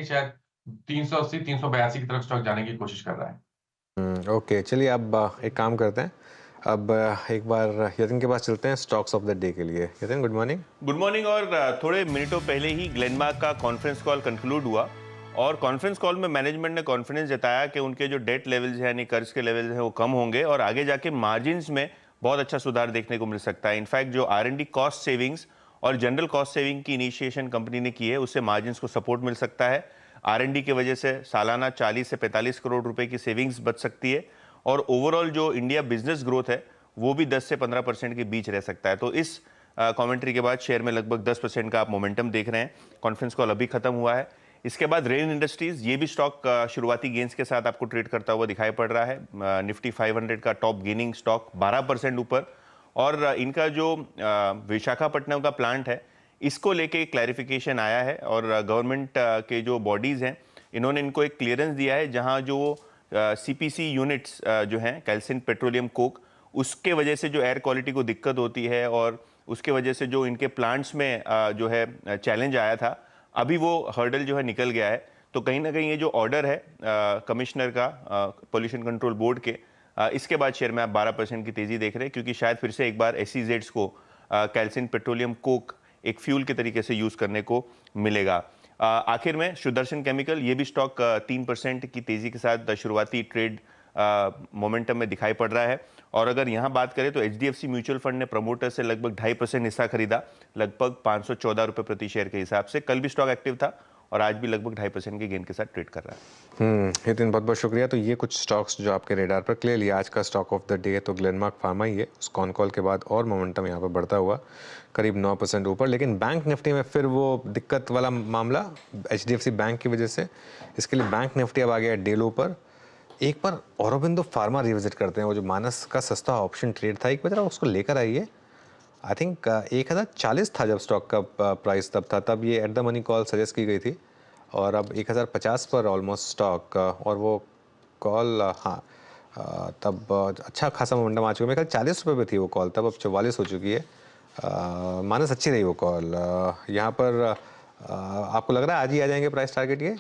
शायद 380 382 की तरफ स्टॉक जाने की कोशिश कर रहा है। ओके, चलिए अब एक काम करते हैं। अब एक बार यतिन के पास चलते हैं स्टॉक्स ऑफ द डे के लिए। Yatin, good morning. Good morning. और थोड़े मिनटों पहले ही ग्लेनमार्क का कॉन्फ्रेंस कॉल कंक्लूड हुआ और कॉन्फ्रेंस कॉल में मैनेजमेंट ने कॉन्फिडेंस जताया कि उनके जो डेट लेवल्स हैं यानी कर्ज के लेवल्स हैं वो कम होंगे और आगे जाके मार्जिन्स में बहुत अच्छा सुधार देखने को मिल सकता है। इनफैक्ट जो R&D कॉस्ट सेविंग्स और जनरल कॉस्ट सेविंग की इनिशिएशन कंपनी ने की है उससे मार्जिन्स को सपोर्ट मिल सकता है। R&D की वजह से सालाना 40 से 45 करोड़ रुपए की सेविंग्स बच सकती है और ओवरऑल जो इंडिया बिजनेस ग्रोथ है वो भी 10 से 15% के बीच रह सकता है। तो इस कमेंट्री के बाद शेयर में लगभग 10% का आप मोमेंटम देख रहे हैं। कॉन्फ्रेंस कॉल अभी खत्म हुआ है। इसके बाद रेन इंडस्ट्रीज, ये भी स्टॉक शुरुआती गेंस के साथ आपको ट्रेड करता हुआ दिखाई पड़ रहा है। निफ्टी 500 का टॉप गेनिंग स्टॉक 12% ऊपर और इनका जो विशाखापट्टनम का प्लांट है इसको लेके क्लैरिफिकेशन आया है और गवर्नमेंट के जो बॉडीज हैं इन्होंने इनको एक क्लियरेंस दिया है जहां जो CPC यूनिट्स जो हैं कैल्सिन पेट्रोलियम कोक उसके वजह से जो एयर क्वालिटी को दिक्कत होती है और उसके वजह से जो इनके प्लांट्स में जो है चैलेंज आया था अभी वो हर्डल जो है निकल गया है। तो कहीं ना कहीं ये जो ऑर्डर है कमिश्नर का पोल्यूशन कंट्रोल बोर्ड के इसके बाद शेयर में आप 12% की तेजी देख रहे हैं क्योंकि शायद फिर से एक बार SEZs को कैल्सिन पेट्रोलियम कोक एक फ्यूल के तरीके से यूज करने को मिलेगा। आखिर में सुदर्शन केमिकल, ये भी स्टॉक 3% की तेजी के साथ शुरुआती ट्रेड मोमेंटम में दिखाई पड़ रहा है। और अगर यहाँ बात करें तो HDFC म्यूचुअल फंड ने प्रमोटर से लगभग 2.5% हिस्सा खरीदा, लगभग 514 रुपए प्रति शेयर के हिसाब से। कल भी स्टॉक एक्टिव था और आज भी लगभग 2.5% के गेन के साथ ट्रेड कर रहा है। नितिन, बहुत बहुत शुक्रिया। तो ये कुछ स्टॉक्स जो आपके रेडार पर क्लियर लिया। आज का स्टॉक ऑफ द डे तो ग्लेनमार्क फार्मा ही है। उस कॉन कॉल के बाद और मोमेंटम यहाँ पर बढ़ता हुआ करीब 9% ऊपर। लेकिन बैंक निफ्टी में फिर वो दिक्कत वाला मामला HDFC बैंक की वजह से, इसके लिए बैंक निफ्टी अब आ गया डेलो पर। एक बार औरोबिंदो फार्मा रिविजिट करते हैं। वो जो मानस का सस्ता ऑप्शन ट्रेड था, एक बार उसको लेकर आइए। आई थिंक 1040 था जब स्टॉक का प्राइस तब था, तब ये at the money call suggest की गई थी और अब 1050 पर ऑलमोस्ट स्टॉक। और वो कॉल तब अच्छा खासा मोमेंटम आ चुका है। मेरे ख्याल 40 रुपये पे थी वो कॉल तब, अब 44 हो चुकी है। मानस अच्छी रही वो कॉल। यहाँ पर आपको लग रहा है आज ही आ जाएंगे प्राइस टारगेट ये?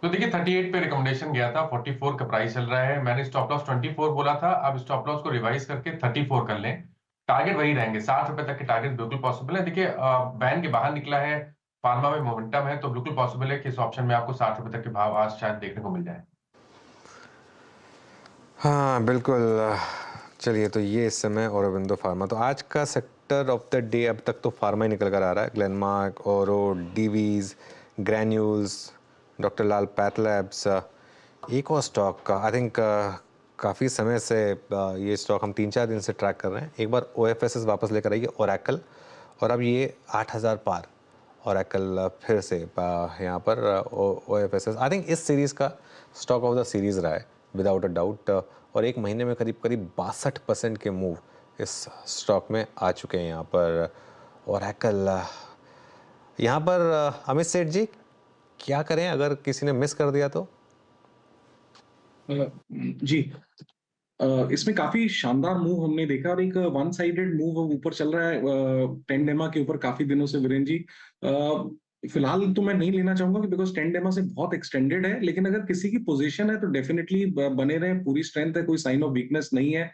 तो देखिए 38 पे रिकमेंडेशन गया था, 44 का प्राइस चल रहा है। मैंने स्टॉप लॉस 24 बोला था, अब स्टॉप लॉस को रिवाइज करके 34 कर लें। टारगेट वही रहेंगे, 60 रुपए तक के टारगेट बिल्कुल पॉसिबल है। देखिए बैन के बाहर निकला है, फार्मा में मोमेंटम है, तो बिल्कुल पॉसिबल है कि इस ऑप्शन में आपको 60 रुपए तक के भाव आज शायद देखने को मिल जाए। हाँ बिल्कुल। चलिए, तो ये इस समय औरोबिंदो फार्मा। तो आज का सेक्टर ऑफ द डे अब तक तो फार्मा ही निकल कर आ रहा है। ग्लेनमार्क, औरो, डीवीज, ग्रैन्यूल्स, डॉक्टर लाल पैथलैब्स। एक और स्टॉक का आई थिंक काफ़ी समय से ये स्टॉक हम 3-4 दिन से ट्रैक कर रहे हैं। एक बार OFSS वापस लेकर आइए, ओरेकल। और अब ये 8000 पार ओरेकल फिर से यहाँ पर OFSS आई थिंक इस सीरीज़ का स्टॉक ऑफ द सीरीज़ रहा है विदाउट अ डाउट। और एक महीने में करीब करीब 62% के मूव इस स्टॉक में आ चुके हैं यहाँ पर। ओरेकल यहाँ पर अमित सेठ जी क्या करें अगर किसी ने मिस कर दिया तो? जी, इसमें काफी शानदार मूव हमने देखा और एक वन साइडेड मूव ऊपर चल रहा है टेंडेमा के ऊपर काफी दिनों से। वीरेन जी, फिलहाल तो मैं नहीं लेना चाहूंगा बिकॉज टेंडेमा से बहुत एक्सटेंडेड है, लेकिन अगर किसी की पोजीशन है तो डेफिनेटली बने रहे। पूरी स्ट्रेंथ है, कोई साइन ऑफ वीकनेस नहीं है।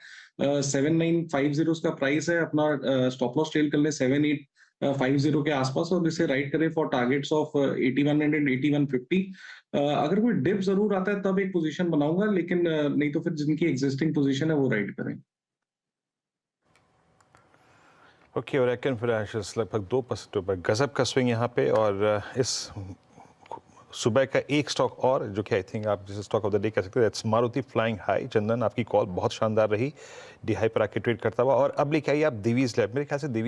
7950 उसका प्राइस है। अपना स्टॉप लॉस ट्रेल कर ले 7850 के आसपास और इसे राइट करें फॉर टारगेट्स ऑफ 8100 8150। अगर कोई डिप जरूर आता है तब एक पोजीशन बनाऊंगा, लेकिन नहीं तो फिर जिनकी एग्जिस्टिंग पोजीशन है वो राइट करें। ओके, ओरेकल फाइनेंशियल्स लगभग 2% ऊपर, गजब का स्विंग यहाँ पे। और इस सुबह का एक स्टॉक और जो कि आई थिंक आप जिस स्टॉक ऑफ द डे कह सकते हैं, दैट्स मारुति फ्लाइंग हाई। चंदन, आपकी कॉल बहुत शानदार रही, डी हाई पर आके ट्रेड करता हुआ। और अब लेके आइए आप दिवीज लैब। मेरे ख्याल से दिवीज